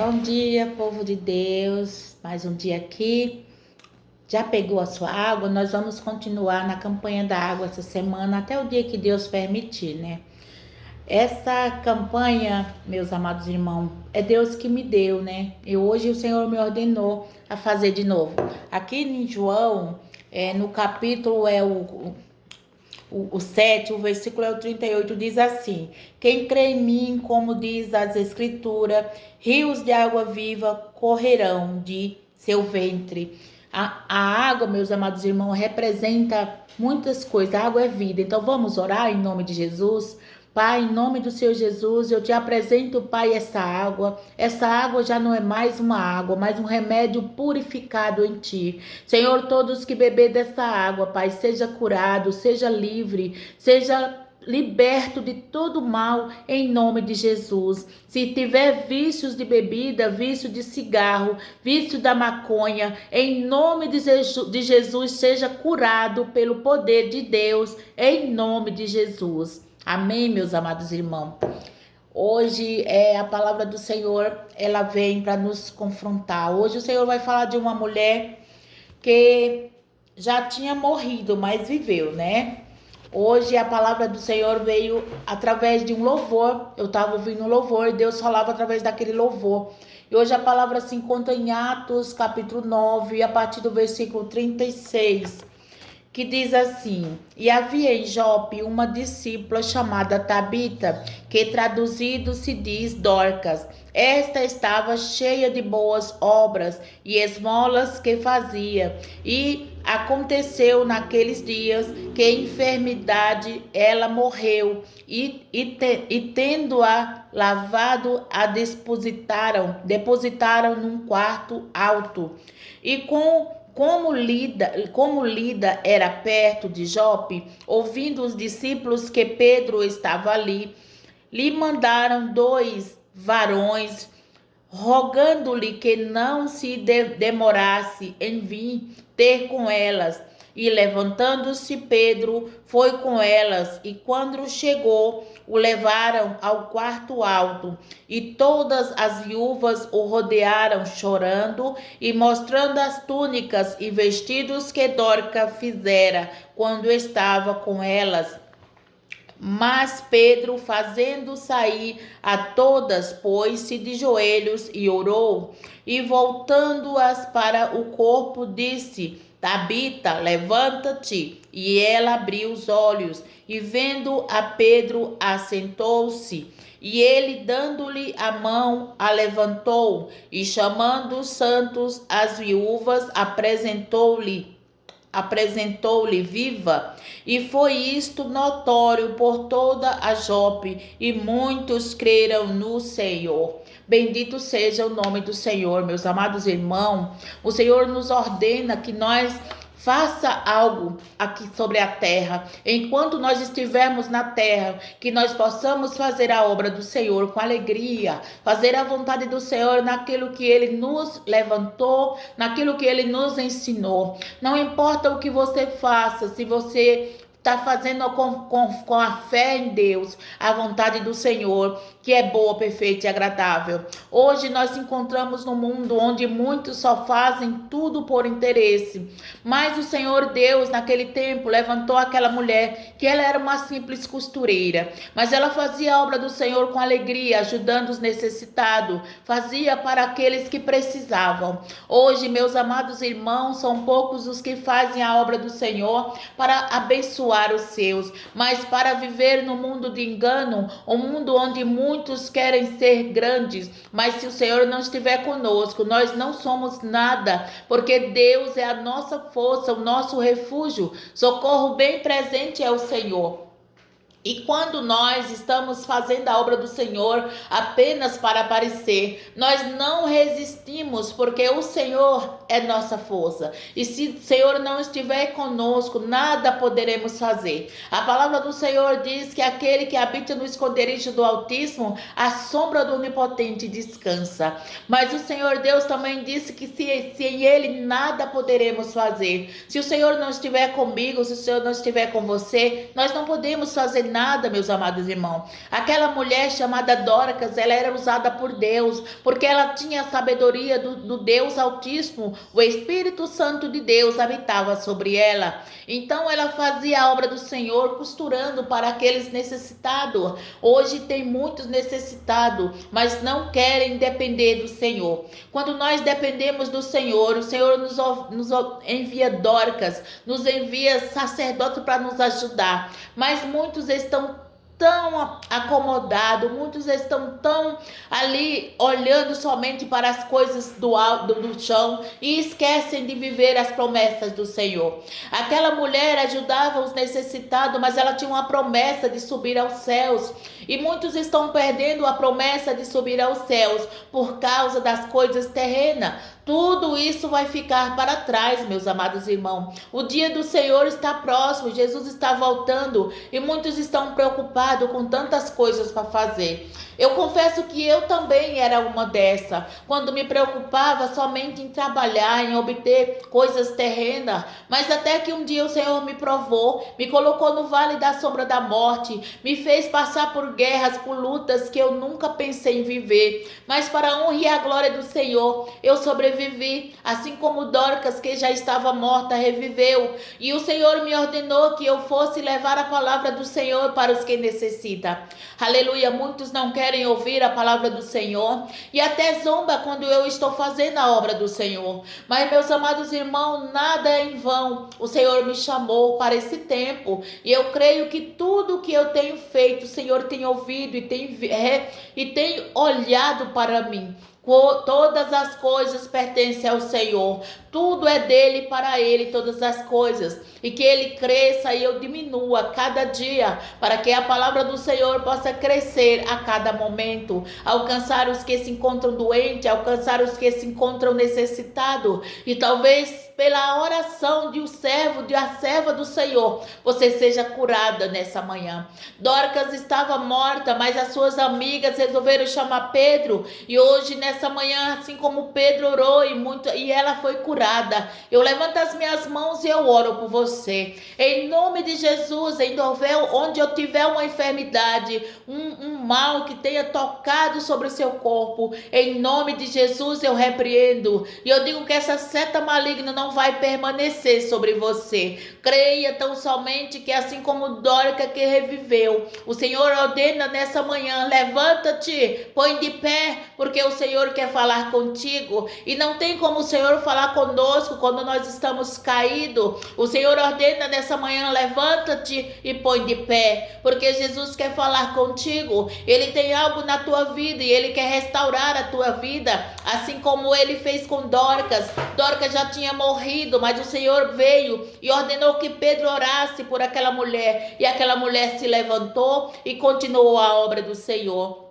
Bom dia, povo de Deus. Mais um dia aqui. Já pegou a sua água? Nós vamos continuar na campanha da água essa semana até o dia que Deus permitir, né? Essa campanha, meus amados irmãos, é Deus que me deu, né? E hoje o Senhor me ordenou a fazer de novo. Aqui em João, no capítulo o 7, o versículo é o 38, diz assim: quem crê em mim, como diz as escrituras, rios de água viva correrão de seu ventre. A água, meus amados irmãos, representa muitas coisas. A água é vida. Então vamos orar em nome de Jesus. Pai, em nome do Senhor Jesus, eu te apresento, Pai, essa água. Essa água já não é mais uma água, mas um remédio purificado em ti. Senhor, todos que beber dessa água, Pai, seja curado, seja livre, seja liberto de todo mal em nome de Jesus. Se tiver vícios de bebida, vício de cigarro, vício da maconha, em nome de Jesus, seja curado pelo poder de Deus, em nome de Jesus. Amém, meus amados irmãos. Hoje a palavra do Senhor, ela vem para nos confrontar. Hoje o Senhor vai falar de uma mulher que já tinha morrido, mas viveu, né? Hoje a palavra do Senhor veio através de um louvor. Eu estava ouvindo um louvor e Deus falava através daquele louvor. E hoje a palavra se encontra em Atos, capítulo 9, a partir do versículo 36. Que diz assim: e havia em Jope uma discípula chamada Tabita, que traduzido se diz Dorcas. Esta estava cheia de boas obras e esmolas que fazia. E aconteceu naqueles dias que enfermidade ela morreu, e tendo-a lavado, a depositaram num quarto alto. E como Lida era perto de Jope, ouvindo os discípulos que Pedro estava ali, lhe mandaram 2 varões, rogando-lhe que não se demorasse em vir ter com elas. E levantando-se Pedro, foi com elas, e quando chegou, o levaram ao quarto alto, e todas as viúvas o rodearam chorando, e mostrando as túnicas e vestidos que Dorca fizera quando estava com elas. Mas Pedro, fazendo sair a todas, pôs-se de joelhos e orou, e voltando-as para o corpo, disse: Tabita, levanta-te. E ela abriu os olhos, e vendo a Pedro, assentou-se. E ele, dando-lhe a mão, a levantou, e chamando os santos, as viúvas, apresentou-lhe viva, e foi isto notório por toda a Jope, e muitos creram no Senhor. Bendito seja o nome do Senhor, meus amados irmãos. O Senhor nos ordena que nós faça algo aqui sobre a terra. Enquanto nós estivermos na terra, que nós possamos fazer a obra do Senhor com alegria, fazer a vontade do Senhor naquilo que Ele nos levantou, naquilo que Ele nos ensinou. Não importa o que você faça, se você está fazendo com a fé em Deus, a vontade do Senhor, que é boa, perfeita e agradável. Hoje nós encontramos no mundo onde muitos só fazem tudo por interesse. Mas o Senhor Deus, naquele tempo, levantou aquela mulher, que ela era uma simples costureira, mas ela fazia a obra do Senhor com alegria, ajudando os necessitados, fazia para aqueles que precisavam. Hoje, meus amados irmãos, são poucos os que fazem a obra do Senhor para abençoar os seus, mas para viver no mundo de engano, um mundo onde muitos querem ser grandes, mas se o Senhor não estiver conosco, nós não somos nada, porque Deus é a nossa força, o nosso refúgio, socorro bem presente é o Senhor. E quando nós estamos fazendo a obra do Senhor apenas para aparecer, nós não resistimos, porque o Senhor é nossa força. E se o Senhor não estiver conosco, nada poderemos fazer. A palavra do Senhor diz que aquele que habita no esconderijo do Altíssimo, a sombra do Onipotente descansa. Mas o Senhor Deus também disse que se em Ele nada poderemos fazer. Se o Senhor não estiver comigo, se o Senhor não estiver com você, nós não podemos fazer nada, meus amados irmãos. Aquela mulher chamada Dorcas, ela era usada por Deus, porque ela tinha a sabedoria do Deus Altíssimo. O Espírito Santo de Deus habitava sobre ela. Então ela fazia a obra do Senhor, costurando para aqueles necessitados. Hoje tem muitos necessitados, mas não querem depender do Senhor. Quando nós dependemos do Senhor, o Senhor nos envia Dorcas, nos envia sacerdotes para nos ajudar. Mas muitos estão tão acomodados, muitos estão tão ali olhando somente para as coisas do chão e esquecem de viver as promessas do Senhor. Aquela mulher ajudava os necessitados, mas ela tinha uma promessa de subir aos céus. E muitos estão perdendo a promessa de subir aos céus por causa das coisas terrenas. Tudo isso vai ficar para trás, meus amados irmãos. O dia do Senhor está próximo, Jesus está voltando e muitos estão preocupados com tantas coisas para fazer. Eu confesso que eu também era uma dessa, quando me preocupava somente em trabalhar, em obter coisas terrenas, mas até que um dia o Senhor me provou, me colocou no vale da sombra da morte, me fez passar por guerras, por lutas que eu nunca pensei em viver, mas para a honra e a glória do Senhor, eu sobrevivi, assim como Dorcas, que já estava morta, reviveu, e o Senhor me ordenou que eu fosse levar a palavra do Senhor para os que necessitam. Aleluia, muitos não querem ouvir a palavra do Senhor e até zomba quando eu estou fazendo a obra do Senhor. Mas, meus amados irmãos, nada é em vão. O Senhor me chamou para esse tempo e eu creio que tudo que eu tenho feito, o Senhor tem ouvido e tem olhado para mim. Todas as coisas pertencem ao Senhor, tudo é dele, para ele, todas as coisas, e que ele cresça e eu diminua cada dia, para que a palavra do Senhor possa crescer a cada momento, alcançar os que se encontram doentes, alcançar os que se encontram necessitados, e talvez pela oração de um servo, de a serva do Senhor, você seja curada nessa manhã. Dorcas estava morta, mas as suas amigas resolveram chamar Pedro, e hoje nessa manhã, assim como Pedro orou e ela foi curada, eu levanto as minhas mãos e eu oro por você. Em nome de Jesus, onde eu tiver uma enfermidade, um mal que tenha tocado sobre o seu corpo, em nome de Jesus eu repreendo, e eu digo que essa seta maligna não vai permanecer sobre você. Creia tão somente que assim como Dorcas que reviveu, o Senhor ordena nessa manhã, levanta-te, põe de pé, porque o Senhor quer falar contigo, e não tem como o Senhor falar conosco quando nós estamos caídos. O Senhor ordena nessa manhã, levanta-te e põe de pé, porque Jesus quer falar contigo. Ele tem algo na tua vida e ele quer restaurar a tua vida, assim como ele fez com Dorcas. Dorcas já tinha morrido, mas o Senhor veio e ordenou que Pedro orasse por aquela mulher, e aquela mulher se levantou e continuou a obra do Senhor.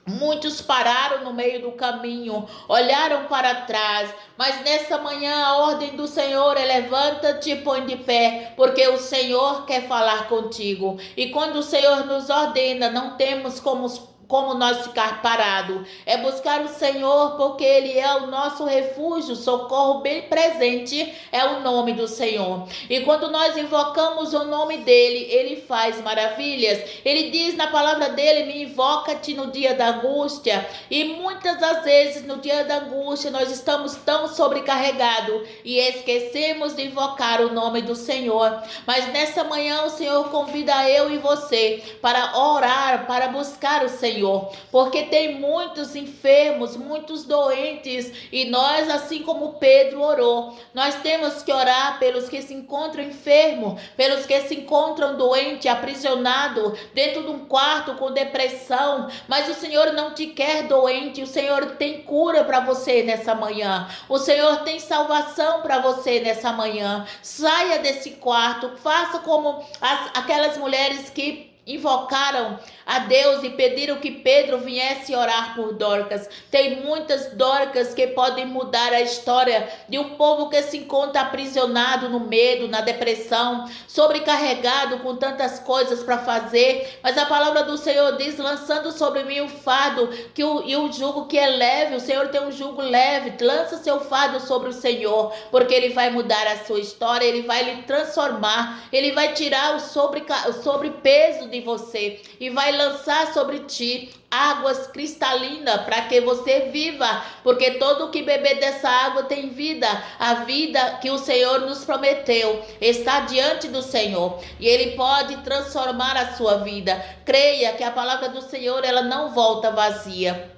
Muitos pararam no meio do caminho, olharam para trás, mas nessa manhã a ordem do Senhor é: levanta-te e põe de pé, porque o Senhor quer falar contigo. E quando o Senhor nos ordena, não temos como nós ficar parado, é buscar o Senhor, porque Ele é o nosso refúgio, socorro bem presente é o nome do Senhor. E quando nós invocamos o nome dEle, Ele faz maravilhas. Ele diz na palavra dEle: me invoca-te no dia da angústia. E muitas das vezes no dia da angústia nós estamos tão sobrecarregados e esquecemos de invocar o nome do Senhor. Mas nessa manhã o Senhor convida eu e você para orar, para buscar o Senhor, porque tem muitos enfermos, muitos doentes, e nós, assim como Pedro orou, nós temos que orar pelos que se encontram enfermos, pelos que se encontram doentes, aprisionados dentro de um quarto com depressão. Mas o Senhor não te quer doente, o Senhor tem cura para você nessa manhã, o Senhor tem salvação para você nessa manhã. Saia desse quarto, faça como aquelas mulheres que invocaram a Deus e pediram que Pedro viesse orar por Dorcas. Tem muitas Dorcas que podem mudar a história de um povo que se encontra aprisionado no medo, na depressão, sobrecarregado com tantas coisas para fazer. Mas a palavra do Senhor diz: lançando sobre mim o fardo e o jugo que é leve. O Senhor tem um jugo leve. Lança seu fardo sobre o Senhor, porque Ele vai mudar a sua história, Ele vai lhe transformar, Ele vai tirar o sobrepeso de você e vai lançar sobre ti águas cristalinas para que você viva, porque todo que beber dessa água tem vida. A vida que o Senhor nos prometeu está diante do Senhor e Ele pode transformar a sua vida. Creia que a palavra do Senhor, ela não volta vazia.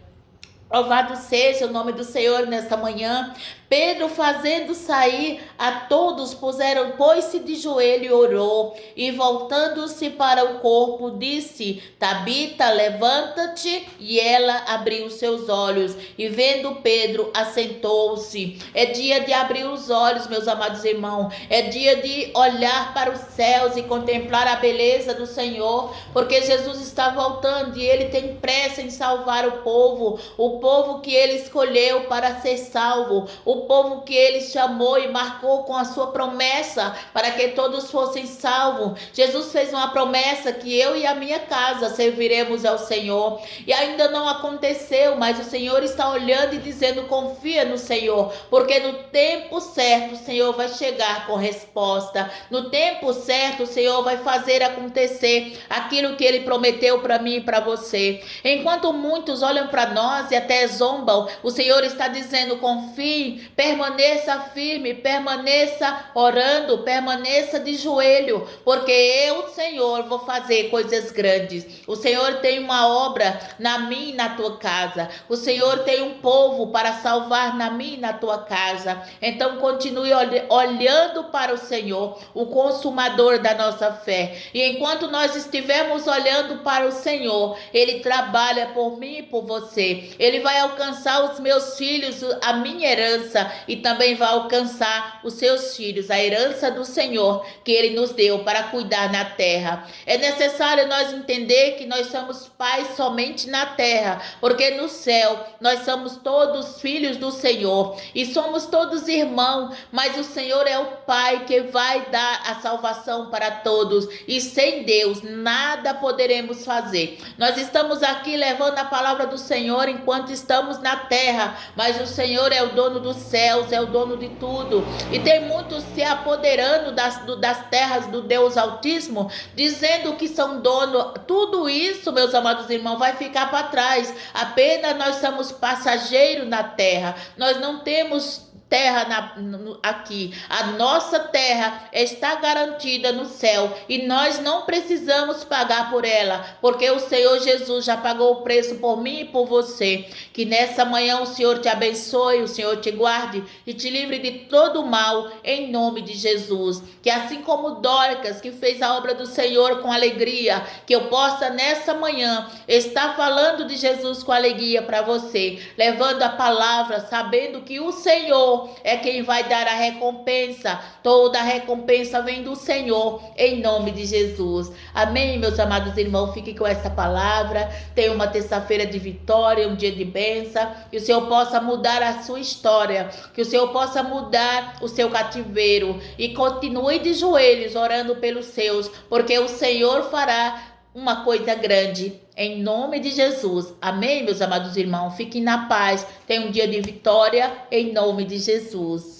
Louvado seja o nome do Senhor nesta manhã. Pedro, fazendo sair a todos, pôs-se de joelho e orou, e voltando-se para o corpo, disse: Tabita, levanta-te. E ela abriu seus olhos, e vendo Pedro, assentou-se. É dia de abrir os olhos, meus amados irmãos. É dia de olhar para os céus e contemplar a beleza do Senhor, porque Jesus está voltando e Ele tem pressa em salvar o povo que Ele escolheu para ser salvo, o povo que Ele chamou e marcou com a sua promessa para que todos fossem salvos. Jesus fez uma promessa que eu e a minha casa serviremos ao Senhor, e ainda não aconteceu, mas o Senhor está olhando e dizendo: confia no Senhor, porque no tempo certo o Senhor vai chegar com resposta. No tempo certo o Senhor vai fazer acontecer aquilo que Ele prometeu para mim e para você. Enquanto muitos olham para nós e até zombam, o Senhor está dizendo: confie, permaneça firme, permaneça orando, permaneça de joelho, porque eu, Senhor, vou fazer coisas grandes. O Senhor tem uma obra na minha e na tua casa. O Senhor tem um povo para salvar na minha e na tua casa. Então continue olhando para o Senhor, o consumador da nossa fé. E enquanto nós estivermos olhando para o Senhor, Ele trabalha por mim e por você. Ele vai alcançar os meus filhos, a minha herança, e também vai alcançar os seus filhos, a herança do Senhor que Ele nos deu para cuidar na terra. É necessário nós entender que nós somos pais somente na terra, porque no céu nós somos todos filhos do Senhor e somos todos irmãos, mas o Senhor é o Pai que vai dar a salvação para todos, e sem Deus nada poderemos fazer. Nós estamos aqui levando a palavra do Senhor enquanto estamos na terra, mas o Senhor é o dono dos céus, é o dono de tudo, e tem muitos se apoderando das terras do Deus Altíssimo, dizendo que são dono. Tudo isso, meus amados irmãos, vai ficar para trás. Apenas nós somos passageiros na terra, nós não temos terra aqui. A nossa terra está garantida no céu e nós não precisamos pagar por ela, porque o Senhor Jesus já pagou o preço por mim e por você. Que nessa manhã o Senhor te abençoe, o Senhor te guarde e te livre de todo mal, em nome de Jesus. Que assim como Dorcas, que fez a obra do Senhor com alegria, que eu possa nessa manhã estar falando de Jesus com alegria para você, levando a palavra, sabendo que o Senhor é quem vai dar a recompensa. Toda a recompensa vem do Senhor, em nome de Jesus. Amém, meus amados irmãos? Fique com essa palavra. Tenha uma terça-feira de vitória, um dia de bênção. Que o Senhor possa mudar a sua história, que o Senhor possa mudar o seu cativeiro. E continue de joelhos orando pelos seus, porque o Senhor fará uma coisa grande, em nome de Jesus. Amém, meus amados irmãos? Fiquem na paz. Tenham um dia de vitória, em nome de Jesus.